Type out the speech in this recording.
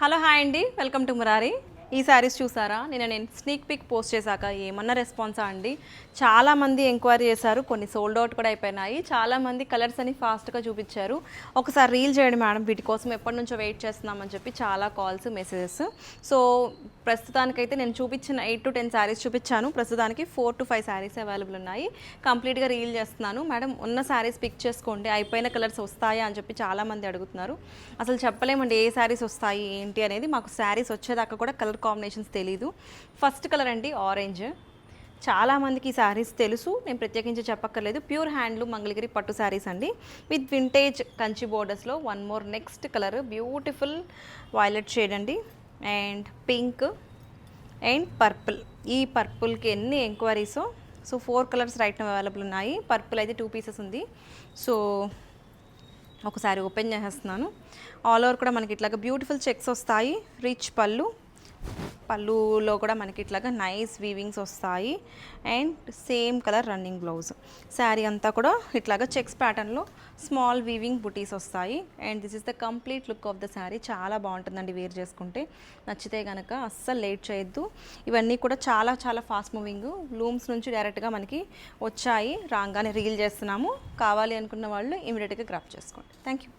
Hello hi అండి, welcome to Murari. ఈ శారీస్ చూసారా? నేను స్నీక్ పిక్ పోస్ట్ చేశాక ఏమన్నా రెస్పాన్సా అండి? చాలామంది ఎంక్వైరీ చేశారు, కొన్ని సోల్డ్ అవుట్ కూడా అయిపోయినాయి. చాలామంది కలర్స్ అని ఫాస్ట్గా చూపించారు. ఒకసారి రీల్ చేయండి మేడం, వీటి కోసం ఎప్పటి నుంచో వెయిట్ చేస్తున్నామని చెప్పి చాలా కాల్స్, మెసేజెస్. సో ప్రస్తుతానికైతే నేను చూపించిన 8 to 10 శారీస్ చూపించాను. ప్రస్తుతానికి 4 to 5 శారీస్ అవైలబుల్ ఉన్నాయి. కంప్లీట్గా రీల్ చేస్తున్నాను. మేడం ఉన్న శారీస్ పిక్ చేసుకోండి, అయిపోయిన కలర్స్ వస్తాయా అని చెప్పి చాలామంది అడుగుతున్నారు. అసలు చెప్పలేమండి ఏ శారీస్ వస్తాయి ఏంటి అనేది. మాకు శారీస్ వచ్చేదాకా కూడా కలర్ కాంబినేషన్స్ తెలీదు. ఫస్ట్ కలర్ అండి ఆరెంజ్. చాలామందికి ఈ శారీస్ తెలుసు, నేను ప్రత్యేకించి చెప్పక్కర్లేదు. ప్యూర్ హ్యాండ్లూమ్ మంగళగిరి పట్టు శారీస్ అండి, విత్ వింటేజ్ కంచి బోర్డర్స్లో. One more next colour beautiful violet shade అండి, అండ్ పింక్ అండ్ పర్పుల్. ఈ పర్పుల్కి ఎన్ని ఎంక్వైరీసో. So 4 colours right now available ఉన్నాయి. పర్పుల్ అయితే 2 పీసెస్ ఉంది. సో ఒకసారి ఓపెన్ చేసేస్తున్నాను. ఆల్ ఓవర్ కూడా మనకి ఇట్లాగా బ్యూటిఫుల్ చెక్స్ వస్తాయి. రిచ్ పళ్ళులో కూడా మనకి ఇట్లాగా నైస్ వీవింగ్స్ వస్తాయి, and same colour running blouse. Sari అంతా కూడా ఇట్లాగా చెక్స్ ప్యాటర్న్లో స్మాల్ వీవింగ్ బుటీస్ వస్తాయి. And this is the complete look of the sari. చాలా బాగుంటుందండి వేర్ చేసుకుంటే. నచ్చితే కనుక అస్సలు లేట్ చేయొద్దు. ఇవన్నీ కూడా చాలా చాలా ఫాస్ట్ మూవింగ్. లూమ్స్ నుంచి డైరెక్ట్గా మనకి వచ్చాయి, రాగానే రీల్ చేస్తున్నాము. కావాలి అనుకున్న వాళ్ళు ఇమీడియట్గా గ్రాప్ చేసుకోండి. Thank you.